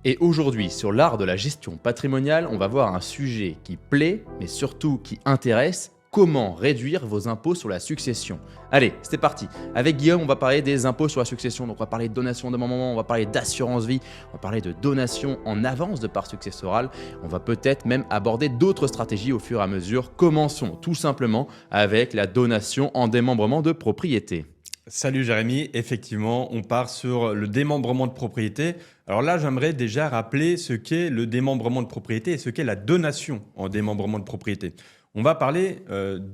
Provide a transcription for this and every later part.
Et aujourd'hui, sur l'art de la gestion patrimoniale, on va voir un sujet qui plaît, mais surtout qui intéresse: comment réduire vos impôts sur la succession. Allez, c'est parti. Avec Guillaume, on va parler des impôts sur la succession. Donc on va parler de donation de moment, on va parler d'assurance vie, on va parler de donation en avance de part successorale. On va peut-être même aborder d'autres stratégies au fur et à mesure. Commençons tout simplement avec la donation en démembrement de propriété. Salut Jérémy, effectivement, on part sur le démembrement de propriété. Alors là, j'aimerais déjà rappeler ce qu'est le démembrement de propriété et ce qu'est la donation en démembrement de propriété. On va parler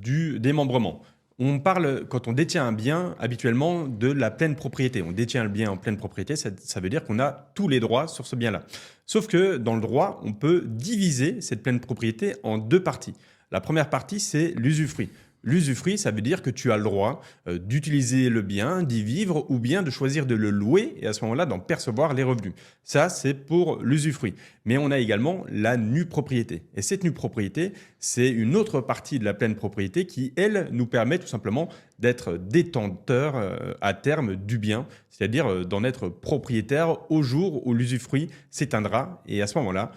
du démembrement. On parle, quand on détient un bien, habituellement de la pleine propriété. On détient le bien en pleine propriété, ça veut dire qu'on a tous les droits sur ce bien-là. Sauf que dans le droit, on peut diviser cette pleine propriété en deux parties. La première partie, c'est l'usufruit. L'usufruit, ça veut dire que tu as le droit d'utiliser le bien, d'y vivre ou bien de choisir de le louer et à ce moment-là d'en percevoir les revenus. Ça, c'est pour l'usufruit. Mais on a également la nue propriété. Et cette nue propriété, c'est une autre partie de la pleine propriété qui, elle, nous permet tout simplement d'être détenteur à terme du bien, c'est-à-dire d'en être propriétaire au jour où l'usufruit s'éteindra. Et à ce moment-là,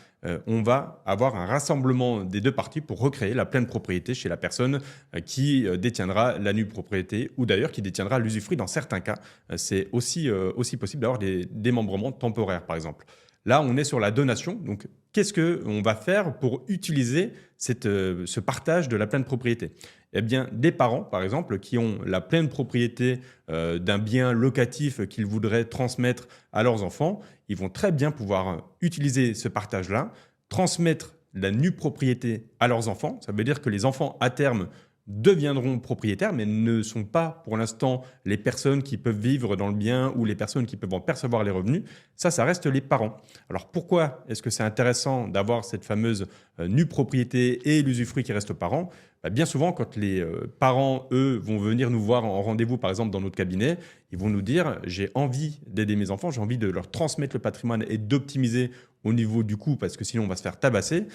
on va avoir un rassemblement des deux parties pour recréer la pleine propriété chez la personne qui détiendra la nue propriété ou d'ailleurs qui détiendra l'usufruit dans certains cas. C'est aussi possible d'avoir des démembrements temporaires, par exemple. Là, on est sur la donation. Donc, qu'est-ce qu'on va faire pour utiliser ce partage de la pleine propriété? Eh bien, des parents, par exemple, qui ont la pleine propriété d'un bien locatif qu'ils voudraient transmettre à leurs enfants, ils vont très bien pouvoir utiliser ce partage-là, transmettre la nue propriété à leurs enfants. Ça veut dire que les enfants, à terme, deviendront propriétaires, mais ne sont pas pour l'instant les personnes qui peuvent vivre dans le bien ou les personnes qui peuvent en percevoir les revenus. Ça reste les parents. Alors pourquoi est-ce que c'est intéressant d'avoir cette fameuse nue propriété et l'usufruit qui reste aux parents? Bien souvent, quand les parents, eux, vont venir nous voir en rendez-vous, par exemple, dans notre cabinet, ils vont nous dire « j'ai envie d'aider mes enfants, j'ai envie de leur transmettre le patrimoine et d'optimiser au niveau du coût parce que sinon on va se faire tabasser ».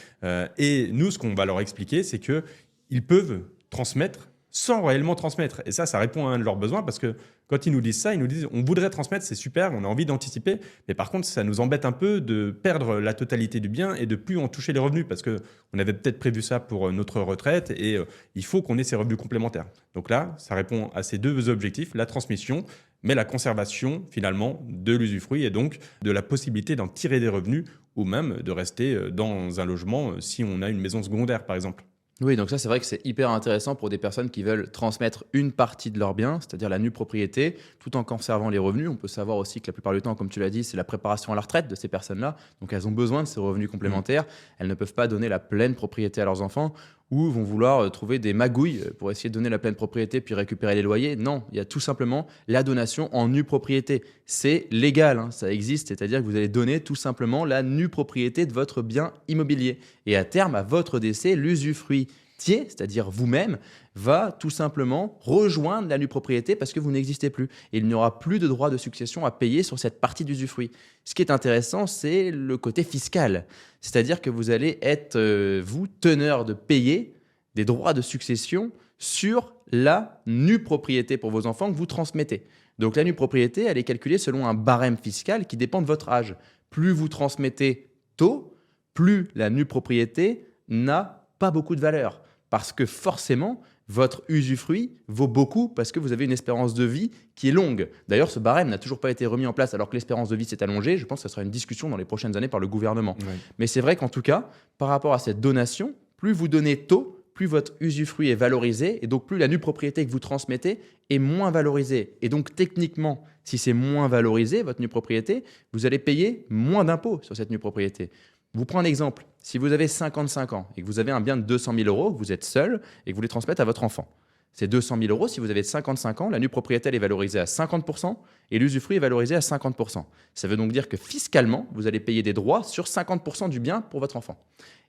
Et nous, ce qu'on va leur expliquer, c'est qu'ils peuvent transmettre sans réellement transmettre. Et ça répond à un de leurs besoins parce que quand ils nous disent ça, ils nous disent on voudrait transmettre, c'est super, on a envie d'anticiper, mais par contre, ça nous embête un peu de perdre la totalité du bien et de plus en toucher les revenus parce qu'on avait peut-être prévu ça pour notre retraite et il faut qu'on ait ces revenus complémentaires. Donc là, ça répond à ces deux objectifs, la transmission, mais la conservation finalement de l'usufruit et donc de la possibilité d'en tirer des revenus ou même de rester dans un logement si on a une maison secondaire par exemple. Oui, donc ça, c'est vrai que c'est hyper intéressant pour des personnes qui veulent transmettre une partie de leur bien, c'est-à-dire la nue propriété, tout en conservant les revenus. On peut savoir aussi que la plupart du temps, comme tu l'as dit, c'est la préparation à la retraite de ces personnes-là. Donc elles ont besoin de ces revenus complémentaires. Elles ne peuvent pas donner la pleine propriété à leurs enfants ou vont vouloir trouver des magouilles pour essayer de donner la pleine propriété puis récupérer les loyers. Non, il y a tout simplement la donation en nue propriété. C'est légal, hein, ça existe, c'est-à-dire que vous allez donner tout simplement la nue propriété de votre bien immobilier. Et à terme, à votre décès, l'usufruitier, c'est-à-dire vous-même, va tout simplement rejoindre la nue propriété parce que vous n'existez plus. Et il n'y aura plus de droit de succession à payer sur cette partie d'usufruit. Ce qui est intéressant, c'est le côté fiscal. C'est-à-dire que vous allez être, vous, teneur de payer des droits de succession sur la nue propriété pour vos enfants que vous transmettez. Donc la nue propriété, elle est calculée selon un barème fiscal qui dépend de votre âge. Plus vous transmettez tôt, plus la nue propriété n'a pas beaucoup de valeur. Parce que forcément, votre usufruit vaut beaucoup parce que vous avez une espérance de vie qui est longue. D'ailleurs, ce barème n'a toujours pas été remis en place alors que l'espérance de vie s'est allongée. Je pense que ce sera une discussion dans les prochaines années par le gouvernement. Oui. Mais c'est vrai qu'en tout cas, par rapport à cette donation, plus vous donnez tôt, plus votre usufruit est valorisé et donc plus la nue propriété que vous transmettez est moins valorisée. Et donc techniquement, si c'est moins valorisé, votre nue propriété, vous allez payer moins d'impôts sur cette nue propriété. Je vous prends un exemple. Si vous avez 55 ans et que vous avez un bien de 200 000 euros, que vous êtes seul et que vous les transmettez à votre enfant, ces 200 000 euros, si vous avez 55 ans, la nue propriété elle est valorisée à 50% et l'usufruit est valorisé à 50%. Ça veut donc dire que fiscalement, vous allez payer des droits sur 50% du bien pour votre enfant.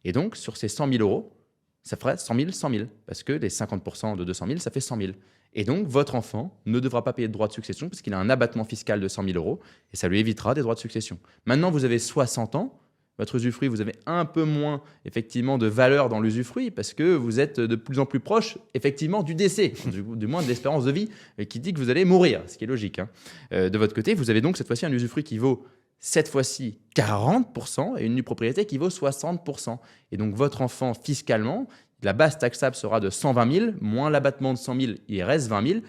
Et donc, sur ces 100 000 euros, ça ferait 100 000, 100 000, parce que les 50% de 200 000, ça fait 100 000. Et donc, votre enfant ne devra pas payer de droits de succession parce qu'il a un abattement fiscal de 100 000 euros et ça lui évitera des droits de succession. Maintenant, vous avez 60 ans. Votre usufruit, vous avez un peu moins effectivement de valeur dans l'usufruit parce que vous êtes de plus en plus proche effectivement du décès, du moins de l'espérance de vie qui dit que vous allez mourir, ce qui est logique. De votre côté, vous avez donc cette fois-ci un usufruit qui vaut cette fois-ci 40% et une nue propriété qui vaut 60%. Et donc votre enfant fiscalement, la base taxable sera de 120 000, moins l'abattement de 100 000, il reste 20 000.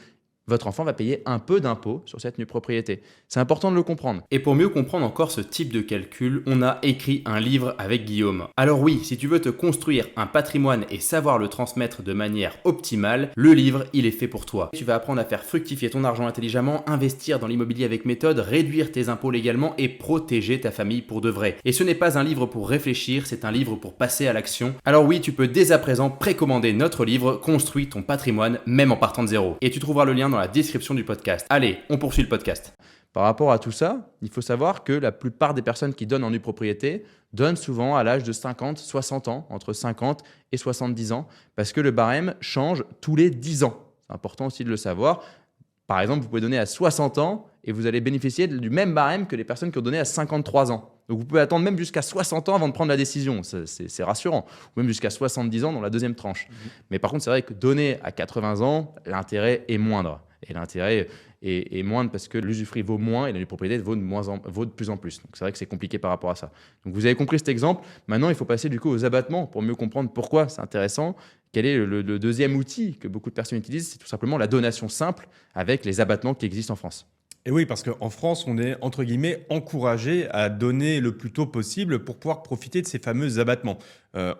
Votre enfant va payer un peu d'impôt sur cette nue propriété. C'est important de le comprendre. Et pour mieux comprendre encore ce type de calcul, on a écrit un livre avec Guillaume. Alors oui, si tu veux te construire un patrimoine et savoir le transmettre de manière optimale, le livre, il est fait pour toi. Tu vas apprendre à faire fructifier ton argent intelligemment, investir dans l'immobilier avec méthode, réduire tes impôts légalement et protéger ta famille pour de vrai. Et ce n'est pas un livre pour réfléchir, c'est un livre pour passer à l'action. Alors oui, tu peux dès à présent précommander notre livre « Construis ton patrimoine » même en partant de zéro. Et tu trouveras le lien dans la description du podcast. Allez, on poursuit le podcast. Par rapport à tout ça, il faut savoir que la plupart des personnes qui donnent en nue propriété donnent souvent à l'âge de 50, 60 ans, entre 50 et 70 ans, parce que le barème change tous les 10 ans. C'est important aussi de le savoir. Par exemple, vous pouvez donner à 60 ans et vous allez bénéficier du même barème que les personnes qui ont donné à 53 ans. Donc vous pouvez attendre même jusqu'à 60 ans avant de prendre la décision. C'est rassurant. Ou même jusqu'à 70 ans dans la deuxième tranche. Mais par contre, c'est vrai que donner à 80 ans, l'intérêt est moindre. Et l'intérêt est moindre parce que l'usufruit vaut moins et la nue propriété vaut de plus en plus. Donc c'est vrai que c'est compliqué par rapport à ça. Donc vous avez compris cet exemple. Maintenant, il faut passer du coup aux abattements pour mieux comprendre pourquoi c'est intéressant. Quel est le deuxième outil que beaucoup de personnes utilisent? C'est tout simplement la donation simple avec les abattements qui existent en France. Et oui, parce qu'en France, on est, entre guillemets, encouragé à donner le plus tôt possible pour pouvoir profiter de ces fameux abattements.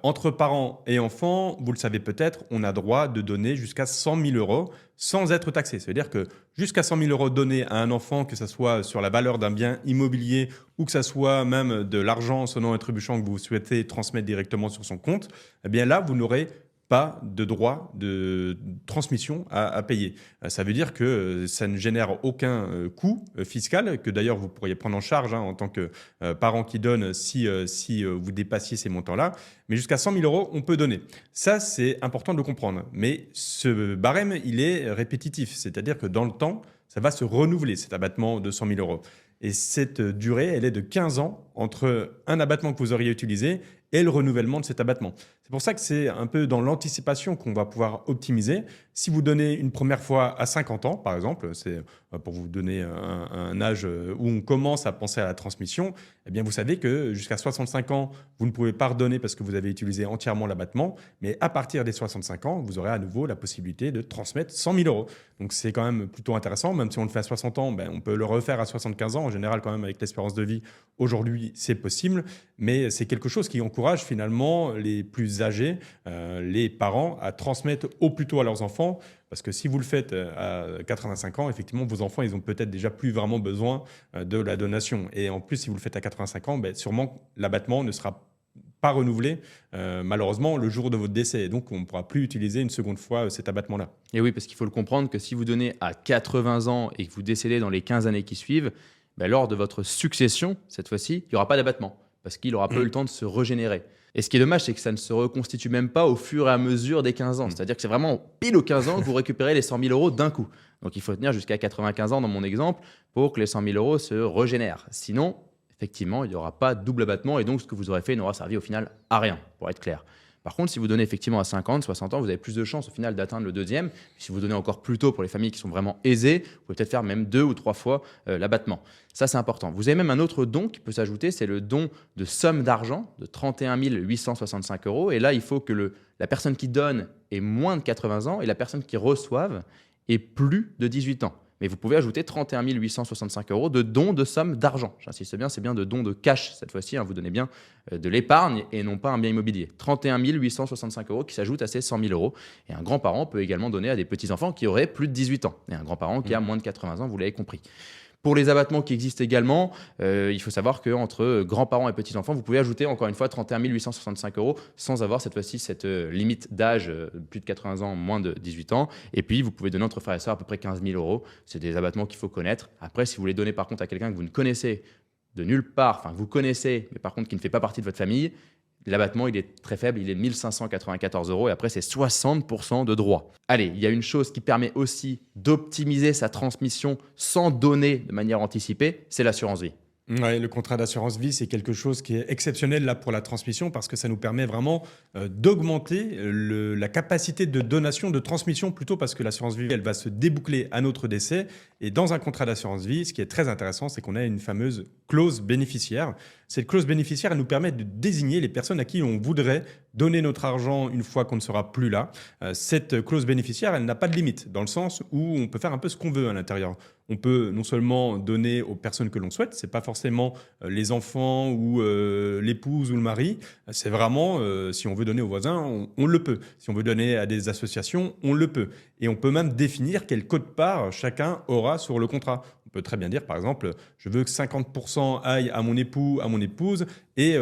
Entre parents et enfants, vous le savez peut-être, on a droit de donner jusqu'à 100 000 euros sans être taxé. Ça veut dire que jusqu'à 100 000 euros donnés à un enfant, que ce soit sur la valeur d'un bien immobilier ou que ce soit même de l'argent sonnant et trébuchant que vous souhaitez transmettre directement sur son compte, eh bien là, vous n'aurez pas de droit de transmission à payer. Ça veut dire que ça ne génère aucun coût fiscal, que d'ailleurs vous pourriez prendre en charge en tant que parent qui donne si vous dépassiez ces montants-là. Mais jusqu'à 100 000 euros, on peut donner. Ça, c'est important de le comprendre. Mais ce barème, il est répétitif. C'est-à-dire que dans le temps, ça va se renouveler, cet abattement de 100 000 euros. Et cette durée, elle est de 15 ans entre un abattement que vous auriez utilisé et le renouvellement de cet abattement. C'est pour ça que c'est un peu dans l'anticipation qu'on va pouvoir optimiser. Si vous donnez une première fois à 50 ans, par exemple, c'est pour vous donner un âge où on commence à penser à la transmission, eh bien vous savez que jusqu'à 65 ans, vous ne pouvez pas redonner parce que vous avez utilisé entièrement l'abattement, mais à partir des 65 ans, vous aurez à nouveau la possibilité de transmettre 100 000 euros. Donc c'est quand même plutôt intéressant, même si on le fait à 60 ans, on peut le refaire à 75 ans. En général, quand même, avec l'espérance de vie, aujourd'hui, c'est possible, mais c'est quelque chose qui encourage finalement les plus âgés, les parents, à transmettre au plus tôt à leurs enfants. Parce que si vous le faites à 85 ans, effectivement, vos enfants, ils ont peut-être déjà plus vraiment besoin de la donation. Et en plus, si vous le faites à 85 ans, sûrement l'abattement ne sera pas renouvelé, malheureusement, le jour de votre décès. Et donc, on ne pourra plus utiliser une seconde fois cet abattement-là. Et oui, parce qu'il faut le comprendre que si vous donnez à 80 ans et que vous décédez dans les 15 années qui suivent, lors de votre succession, cette fois-ci, il n'y aura pas d'abattement parce qu'il n'aura pas eu le temps de se régénérer. Et ce qui est dommage, c'est que ça ne se reconstitue même pas au fur et à mesure des 15 ans. C'est-à-dire que c'est vraiment pile aux 15 ans que vous récupérez les 100 000 euros d'un coup. Donc il faut tenir jusqu'à 95 ans dans mon exemple pour que les 100 000 euros se régénèrent. Sinon, effectivement, il n'y aura pas de double abattement et donc ce que vous aurez fait n'aura servi au final à rien, pour être clair. Par contre, si vous donnez effectivement à 50, 60 ans, vous avez plus de chances au final d'atteindre le deuxième. Si vous donnez encore plus tôt pour les familles qui sont vraiment aisées, vous pouvez peut-être faire même 2 ou 3 fois l'abattement. Ça, c'est important. Vous avez même un autre don qui peut s'ajouter, c'est le don de somme d'argent de 31 865 euros. Et là, il faut que la personne qui donne ait moins de 80 ans et la personne qui reçoive ait plus de 18 ans. Mais vous pouvez ajouter 31 865 euros de dons de somme d'argent. J'insiste bien, c'est bien de dons de cash cette fois-ci. Vous donnez bien de l'épargne et non pas un bien immobilier. 31 865 euros qui s'ajoutent à ces 100 000 euros. Et un grand-parent peut également donner à des petits-enfants qui auraient plus de 18 ans. Et un grand-parent qui a moins de 80 ans, vous l'avez compris. Pour les abattements qui existent également, il faut savoir qu'entre grands-parents et petits-enfants, vous pouvez ajouter encore une fois 31 865 euros sans avoir cette fois-ci cette limite d'âge, plus de 80 ans, moins de 18 ans. Et puis, vous pouvez donner entre frères et sœurs à peu près 15 000 euros. C'est des abattements qu'il faut connaître. Après, si vous les donnez par contre à quelqu'un que vous ne connaissez de nulle part, enfin que vous connaissez, mais par contre qui ne fait pas partie de votre famille, l'abattement, il est très faible, il est 1 594 euros et après, c'est 60% de droits. Allez, il y a une chose qui permet aussi d'optimiser sa transmission sans donner de manière anticipée, c'est l'assurance vie. Ouais, le contrat d'assurance vie, c'est quelque chose qui est exceptionnel là pour la transmission parce que ça nous permet vraiment d'augmenter la capacité de donation, de transmission plutôt parce que l'assurance vie, elle va se déboucler à notre décès. Et dans un contrat d'assurance vie, ce qui est très intéressant, c'est qu'on a une fameuse clause bénéficiaire. Cette clause bénéficiaire, elle nous permet de désigner les personnes à qui on voudrait donner notre argent une fois qu'on ne sera plus là. Cette clause bénéficiaire, elle n'a pas de limite dans le sens où on peut faire un peu ce qu'on veut à l'intérieur. On peut non seulement donner aux personnes que l'on souhaite, c'est pas forcément les enfants ou l'épouse ou le mari, c'est vraiment si on veut donner aux voisins, on le peut. Si on veut donner à des associations, on le peut. Et on peut même définir quelle quote-part chacun aura sur le contrat. On peut très bien dire, par exemple, je veux que 50% aille à mon époux, à mon épouse, et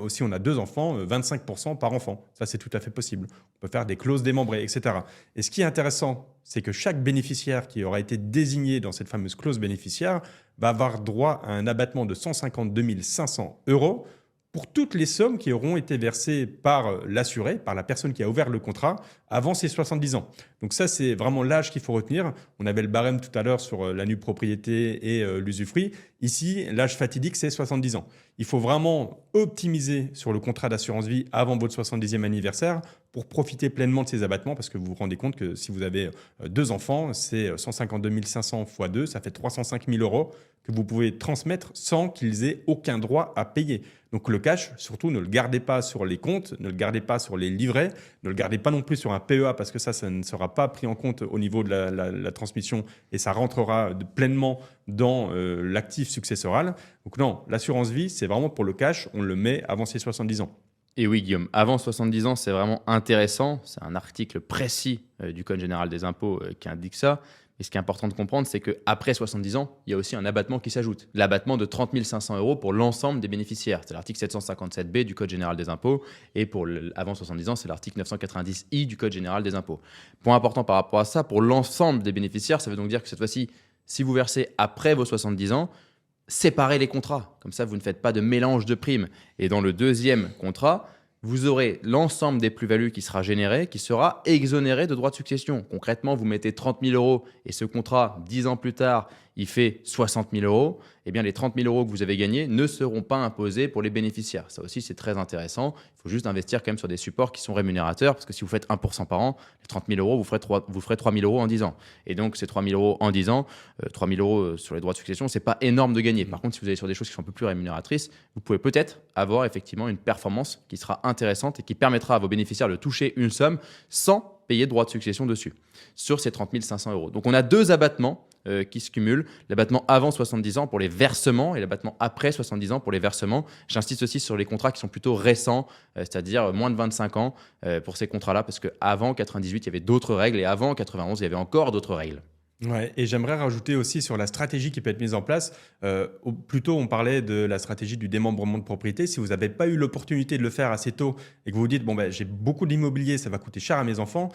si on a 2 enfants, 25% par enfant. Ça, c'est tout à fait possible. On peut faire des clauses démembrées, etc. Et ce qui est intéressant, c'est que chaque bénéficiaire qui aura été désigné dans cette fameuse clause bénéficiaire va avoir droit à un abattement de 152 500 € pour toutes les sommes qui auront été versées par l'assuré, par la personne qui a ouvert le contrat, avant ses 70 ans. Donc ça, c'est vraiment l'âge qu'il faut retenir. On avait le barème tout à l'heure sur la nue propriété et l'usufruit. Ici, l'âge fatidique, c'est 70 ans. Il faut vraiment optimiser sur le contrat d'assurance vie avant votre 70e anniversaire pour profiter pleinement de ces abattements parce que vous vous rendez compte que si vous avez 2 enfants, c'est 152 500 x 2, ça fait 305 000 € que vous pouvez transmettre sans qu'ils aient aucun droit à payer. Donc le cash, surtout, ne le gardez pas sur les comptes, ne le gardez pas sur les livrets, ne le gardez pas non plus sur un PEA parce que ça ne sera pas pris en compte au niveau de la transmission et ça rentrera pleinement dans l'actif successoral. Donc non, l'assurance vie, c'est vraiment pour le cash, on le met avant ses 70 ans. Et oui, Guillaume, avant 70 ans, c'est vraiment intéressant. C'est un article précis du Code général des impôts qui indique ça. Et ce qui est important de comprendre, c'est qu'après 70 ans, il y a aussi un abattement qui s'ajoute. L'abattement de 30 500 € pour l'ensemble des bénéficiaires. C'est l'article 757B du Code général des impôts. Et avant 70 ans, c'est l'article 990I du Code général des impôts. Point important par rapport à ça, pour l'ensemble des bénéficiaires, ça veut donc dire que cette fois-ci, si vous versez après vos 70 ans, séparez les contrats. Comme ça, vous ne faites pas de mélange de primes. Et dans le deuxième contrat, vous aurez l'ensemble des plus-values qui sera généré, qui sera exonéré de droits de succession. Concrètement, vous mettez 30 000 € et ce contrat, 10 ans plus tard, il fait 60 000 €. Eh bien, les 30 000 € que vous avez gagnés ne seront pas imposés pour les bénéficiaires. Ça aussi, c'est très intéressant. Il faut juste investir quand même sur des supports qui sont rémunérateurs parce que si vous faites 1% par an, les 30 000 €, vous ferez 3 000 € en 10 ans. Et donc, ces 3 000 € en 10 ans, 3 000 € sur les droits de succession, c'est pas énorme de gagner. Par contre, si vous allez sur des choses qui sont un peu plus rémunératrices, vous pouvez peut-être avoir effectivement une performance qui sera intéressante et qui permettra à vos bénéficiaires de toucher une somme sans payer de droits de succession dessus, sur ces 30 500 €. Donc, on a 2 abattements qui se cumulent. L'abattement avant 70 ans pour les versements et l'abattement après 70 ans pour les versements. J'insiste aussi sur les contrats qui sont plutôt récents, c'est-à-dire moins de 25 ans pour ces contrats-là, parce qu'avant 98, il y avait d'autres règles et avant 91, il y avait encore d'autres règles. Ouais, et j'aimerais rajouter aussi sur la stratégie qui peut être mise en place. Plus tôt, on parlait de la stratégie du démembrement de propriété. Si vous n'avez pas eu l'opportunité de le faire assez tôt et que vous vous dites, bon, ben, j'ai beaucoup d'immobilier, ça va coûter cher à mes enfants,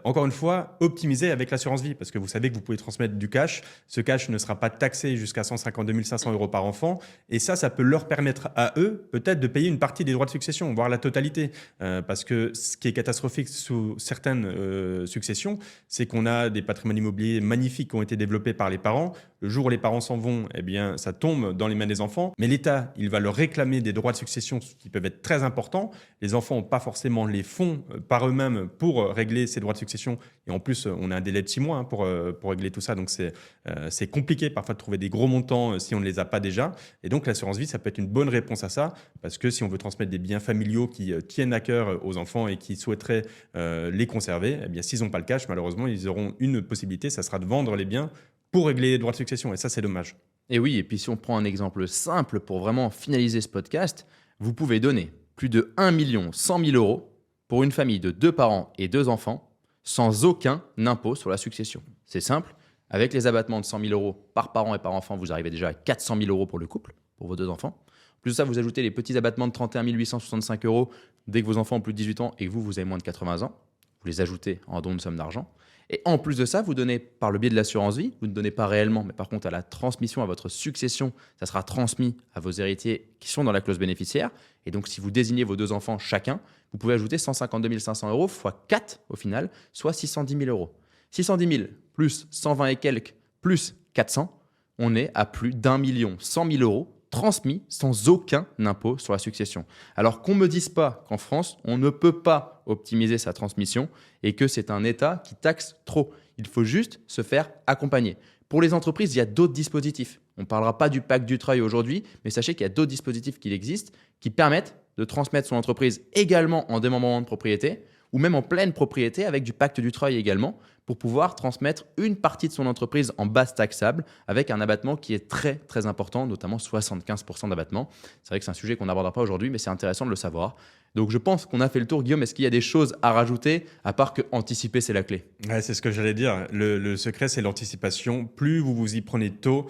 encore une fois, optimisez avec l'assurance vie parce que vous savez que vous pouvez transmettre du cash. Ce cash ne sera pas taxé jusqu'à 152 500 € par enfant. Et ça peut leur permettre à eux peut-être de payer une partie des droits de succession, voire la totalité. Parce que ce qui est catastrophique sous certaines successions, c'est qu'on a des patrimoines immobiliers magnifiques qui ont été développés par les parents. Le jour où les parents s'en vont, eh bien, ça tombe dans les mains des enfants. Mais l'État, il va leur réclamer des droits de succession qui peuvent être très importants. Les enfants n'ont pas forcément les fonds par eux-mêmes pour régler ces droits de succession. Et en plus, on a un délai de 6 mois pour régler tout ça. Donc, c'est compliqué parfois de trouver des gros montants si on ne les a pas déjà. Et donc, l'assurance vie, ça peut être une bonne réponse à ça. Parce que si on veut transmettre des biens familiaux qui tiennent à cœur aux enfants et qui souhaiteraient les conserver, eh bien, s'ils n'ont pas le cash, malheureusement, ils auront une possibilité, ça sera de vendre les biens pour régler les droits de succession. Et ça, c'est dommage. Et oui, et puis si on prend un exemple simple pour vraiment finaliser ce podcast, vous pouvez donner plus de 1 100 000 € pour une famille de 2 parents et 2 enfants sans aucun impôt sur la succession. C'est simple, avec les abattements de 100 000 € par parent et par enfant, vous arrivez déjà à 400 000 € pour le couple, pour vos 2 enfants. En plus de ça, vous ajoutez les petits abattements de 31 865 € dès que vos enfants ont plus de 18 ans et que vous avez moins de 80 ans. Vous les ajoutez en don de somme d'argent. Et en plus de ça, vous donnez par le biais de l'assurance vie, vous ne donnez pas réellement, mais par contre à la transmission, à votre succession, ça sera transmis à vos héritiers qui sont dans la clause bénéficiaire. Et donc si vous désignez vos 2 enfants chacun, vous pouvez ajouter 152 500 € fois 4 au final, soit 610 000 €. 610 000 plus 120 et quelques plus 400, on est à plus d'1 100 000 € transmis sans aucun impôt sur la succession. Alors qu'on ne me dise pas qu'en France, on ne peut pas optimiser sa transmission et que c'est un État qui taxe trop. Il faut juste se faire accompagner. Pour les entreprises, il y a d'autres dispositifs. On ne parlera pas du pacte Dutreil aujourd'hui, mais sachez qu'il y a d'autres dispositifs qui existent qui permettent de transmettre son entreprise également en démembrement de propriété ou même en pleine propriété avec du pacte Dutreil également pour pouvoir transmettre une partie de son entreprise en base taxable avec un abattement qui est très très important, notamment 75% d'abattement. C'est vrai que c'est un sujet qu'on n'abordera pas aujourd'hui, mais c'est intéressant de le savoir. Donc je pense qu'on a fait le tour. Guillaume, est-ce qu'il y a des choses à rajouter à part que anticiper, c'est la clé? Ouais, c'est ce que j'allais dire. Le secret, c'est l'anticipation. Plus vous vous y prenez tôt,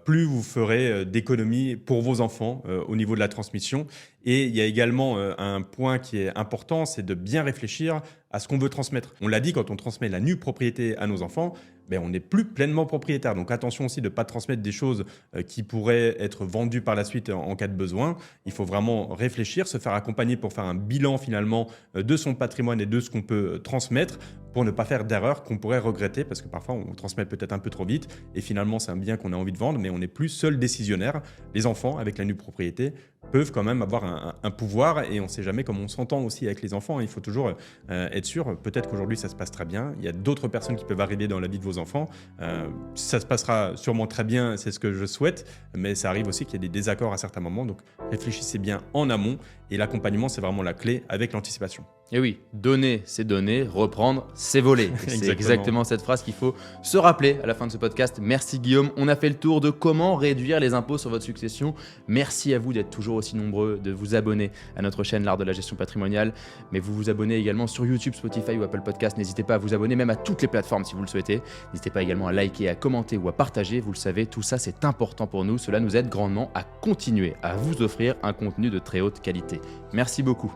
plus vous ferez d'économies pour vos enfants au niveau de la transmission. Et il y a également un point qui est important, c'est de bien réfléchir à ce qu'on veut transmettre. On l'a dit, quand on transmet la nue propriété à nos enfants, ben, on n'est plus pleinement propriétaire. Donc attention aussi de ne pas transmettre des choses qui pourraient être vendues par la suite en cas de besoin. Il faut vraiment réfléchir, se faire accompagner pour faire un bilan finalement de son patrimoine et de ce qu'on peut transmettre pour ne pas faire d'erreurs qu'on pourrait regretter parce que parfois on transmet peut-être un peu trop vite et finalement c'est un bien qu'on a envie de vendre mais on n'est plus seul décisionnaire. Les enfants avec la nue propriété peuvent quand même avoir un pouvoir et on ne sait jamais comment on s'entend aussi avec les enfants. Il faut toujours être sûr, peut-être qu'aujourd'hui ça se passe très bien, il y a d'autres personnes qui peuvent arriver dans la vie de vos enfants, ça se passera sûrement très bien, c'est ce que je souhaite, mais ça arrive aussi qu'il y ait des désaccords à certains moments, donc réfléchissez bien en amont et l'accompagnement c'est vraiment la clé avec l'anticipation. Et oui, donner, c'est donner, reprendre, c'est voler. C'est exactement cette phrase qu'il faut se rappeler à la fin de ce podcast. Merci Guillaume, on a fait le tour de comment réduire les impôts sur votre succession. Merci à vous d'être toujours aussi nombreux, de vous abonner à notre chaîne L'Art de la Gestion Patrimoniale. Mais vous vous abonnez également sur YouTube, Spotify ou Apple Podcast. N'hésitez pas à vous abonner même à toutes les plateformes si vous le souhaitez. N'hésitez pas également à liker, à commenter ou à partager. Vous le savez, tout ça c'est important pour nous. Cela nous aide grandement à continuer à vous offrir un contenu de très haute qualité. Merci beaucoup.